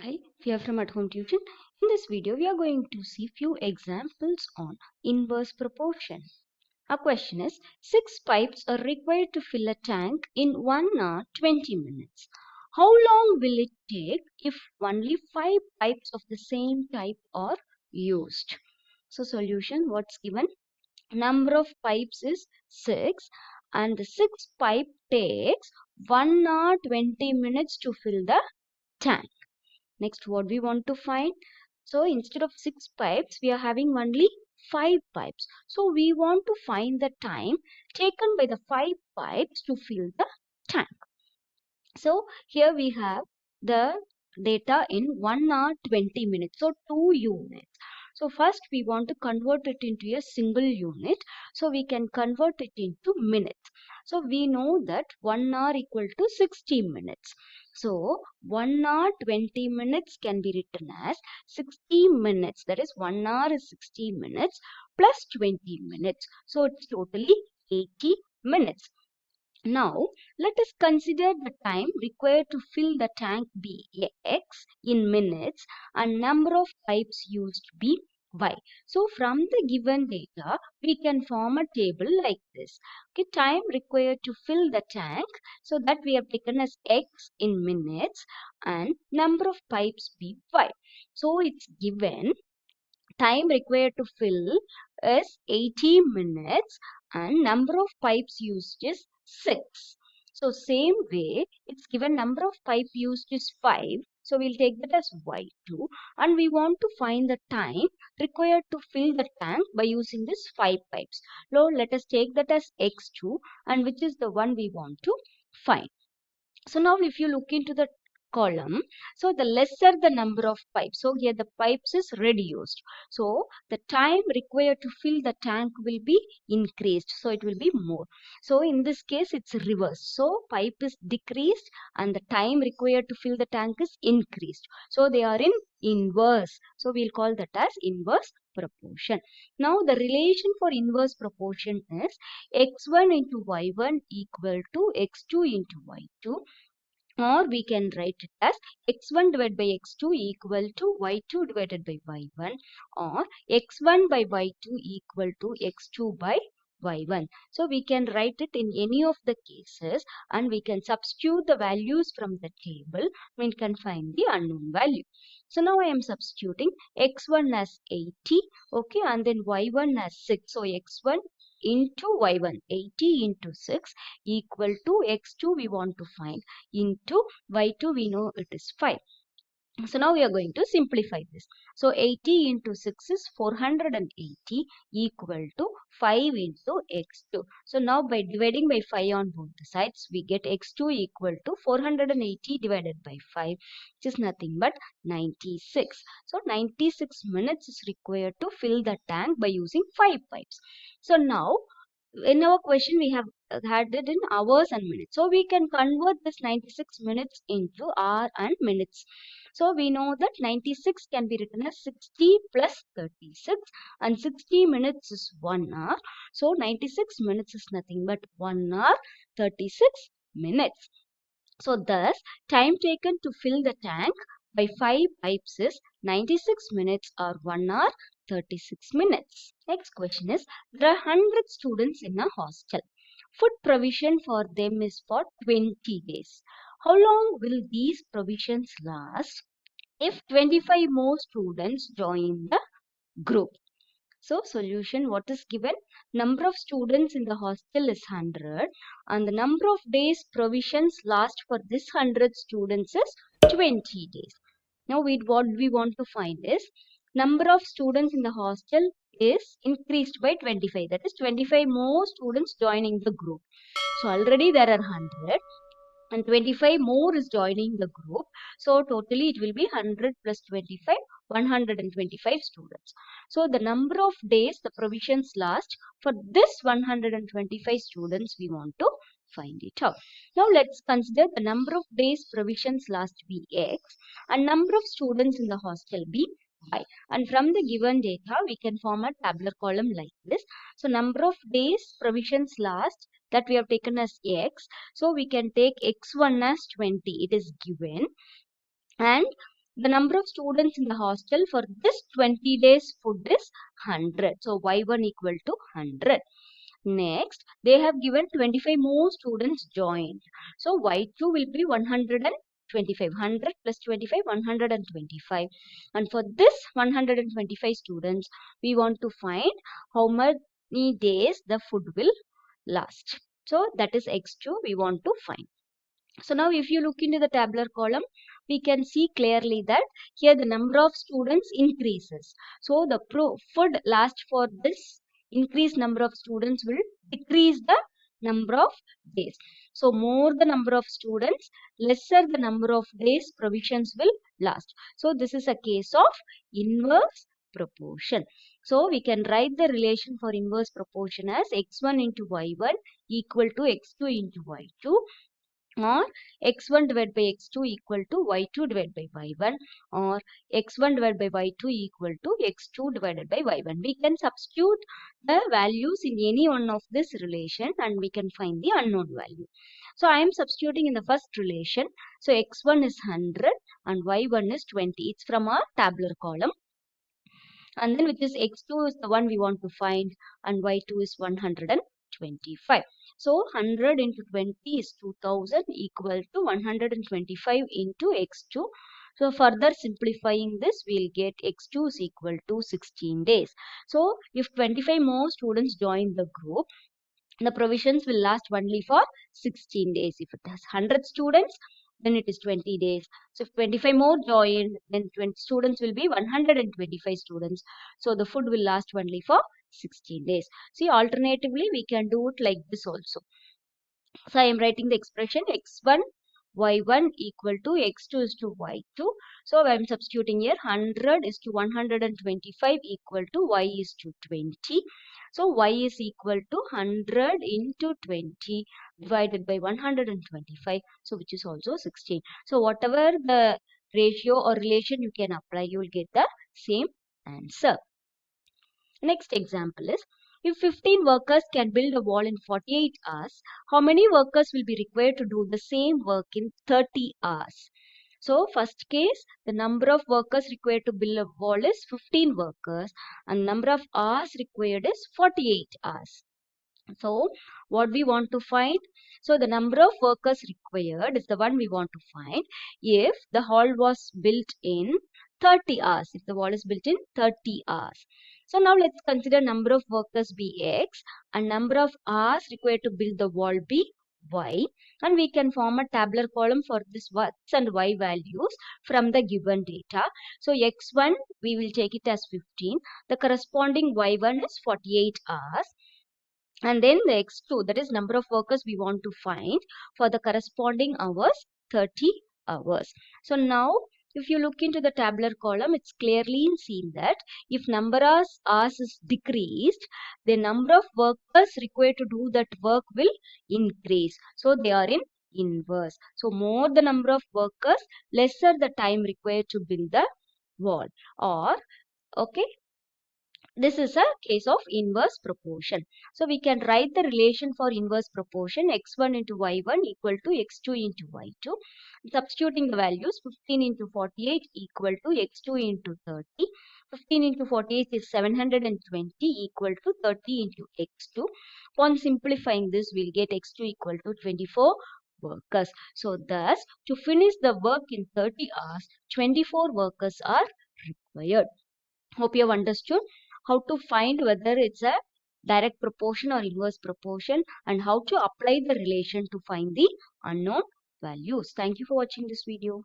Hi, we are from At Home Tuition. In this video, we are going to see few examples on inverse proportion. Our question is, 6 pipes are required to fill a tank in 1 hour 20 minutes. How long will it take if only 5 pipes of the same type are used? So solution, what's given? Number of pipes is 6 and the 6 pipe takes 1 hour 20 minutes to fill the tank. Next, what we want to find? So instead of 6 pipes, we are having only 5 pipes. So we want to find the time taken by the 5 pipes to fill the tank. So here we have the data in 1 hour 20 minutes. So 2 units. So first we want to convert it into a single unit. So we can convert it into minutes. So we know that 1 hour equal to 60 minutes. So 1 hour 20 minutes can be written as 60 minutes. That is 1 hour is 60 minutes plus 20 minutes. So it's totally 80 minutes. Now, let us consider the time required to fill the tank be X in minutes and number of pipes used be Y. So, from the given data, we can form a table like this. Okay, time required to fill the tank, so that we have taken as X in minutes and number of pipes be Y. So, it's given time required to fill is 80 minutes and number of pipes used is 6. So same way, it's given number of pipe used is 5. So we'll take that as Y2 and we want to find the time required to fill the tank by using this 5 pipes. Now let us take that as X2 and which is the one we want to find. So now if you look into the column, so the lesser the number of pipes, so here the pipes is reduced, so the time required to fill the tank will be increased, so it will be more. So in this case it's reverse, so pipe is decreased and the time required to fill the tank is increased, so they are in inverse, so we'll call that as inverse proportion. Now the relation for inverse proportion is x1 into y1 equal to x2 into y2, or we can write it as x1 divided by x2 equal to y2 divided by y1, or x1 by y2 equal to x2 by y1. So we can write it in any of the cases and we can substitute the values from the table. We can find the unknown value. So now I am substituting x1 as 80, okay, and then y1 as 6. So x1 into y1, 80 into 6 equal to x2 we want to find into y2 we know it is 5. So now we are going to simplify this. So 80 into 6 is 480 equal to 5 into x2. So now by dividing by 5 on both the sides, we get x2 equal to 480 divided by 5, which is nothing but 96. So 96 minutes is required to fill the tank by using 5 pipes. So now in our question we have had it in hours and minutes, so we can convert this 96 minutes into hour and minutes. So we know that 96 can be written as 60 plus 36 and 60 minutes is 1 hour. So 96 minutes is nothing but 1 hour 36 minutes. So thus time taken to fill the tank by 5 pipes is 96 minutes or 1 hour 36 minutes. Next question is, there are 100 students in a hostel. Food provision for them is for 20 days. How long will these provisions last if 25 more students join the group? So solution, what is given? Number of students in the hostel is 100 and the number of days provisions last for this 100 students is 20 days. Now what we want to find is number of students in the hostel is increased by 25. That is 25 more students joining the group. So already there are 100 and 25 more is joining the group. So totally it will be 100 plus 25, 125 students. So the number of days the provisions last for this 125 students we want to find it out. Now let's consider the number of days provisions last be X and number of students in the hostel be Y. And from the given data we can form a tabular column like this. So number of days provisions last that we have taken as X. So we can take x1 as 20. It is given. And the number of students in the hostel for this 20 days food is 100. So y1 equal to 100. Next, they have given 25 more students joined. So y2 will be 125. 100 plus 25, 125. And for this 125 students, we want to find how many days the food will last. So that is x2 we want to find. So now if you look into the tabular column, we can see clearly that here the number of students increases. So the food last for this increased number of students will decrease the number of days. So more the number of students, lesser the number of days provisions will last. So this is a case of inverse proportion. So we can write the relation for inverse proportion as x1 into y1 equal to x2 into y2, or x1 divided by x2 equal to y2 divided by y1, or x1 divided by y2 equal to x2 divided by y1. We can substitute the values in any one of this relation and we can find the unknown value. So I am substituting in the first relation. So x1 is 100 and y1 is 20. It's from our tabular column. And then which is x2 is the one we want to find and y2 is 125. So 100 into 20 is 2000 equal to 125 into x2. So further simplifying this, we'll get x2 is equal to 16 days. So if 25 more students join the group, the provisions will last only for 16 days. If it has 100 students, then it is 20 days. So if 25 more join, then 20 students will be 125 students. So the food will last only for 16 days. See, alternatively, we can do it like this also. So I am writing the expression x1 y1 equal to x2 is to y2. So I am substituting here 100 is to 125 equal to y is to 20. So y is equal to 100 into 20 divided by 125. So which is also 16. So whatever the ratio or relation you can apply, you will get the same answer. Next example is, if 15 workers can build a wall in 48 hours, how many workers will be required to do the same work in 30 hours? So first case, the number of workers required to build a wall is 15 workers and number of hours required is 48 hours. So what we want to find? So the number of workers required is the one we want to find if the hall was built in 30 hours. If the wall is built in 30 hours. So now let's consider number of workers be x and number of hours required to build the wall be y, and we can form a tabular column for this x and y values from the given data. So x1 we will take it as 15. The corresponding y1 is 48 hours. And then the x2, that is number of workers we want to find for the corresponding hours, 30 hours. So now if you look into the tabular column, it's clearly seen that if number of hours is decreased, the number of workers required to do that work will increase. So they are in inverse. So more the number of workers, lesser the time required to build the wall. Or, okay, this is a case of inverse proportion. So we can write the relation for inverse proportion x1 into y1 equal to x2 into y2. Substituting the values, 15 into 48 equal to x2 into 30. 15 into 48 is 720 equal to 30 into x2. Upon simplifying this, we'll get x2 equal to 24 workers. So thus, to finish the work in 30 hours, 24 workers are required. Hope you have understood how to find whether it's a direct proportion or inverse proportion and how to apply the relation to find the unknown values. Thank you for watching this video.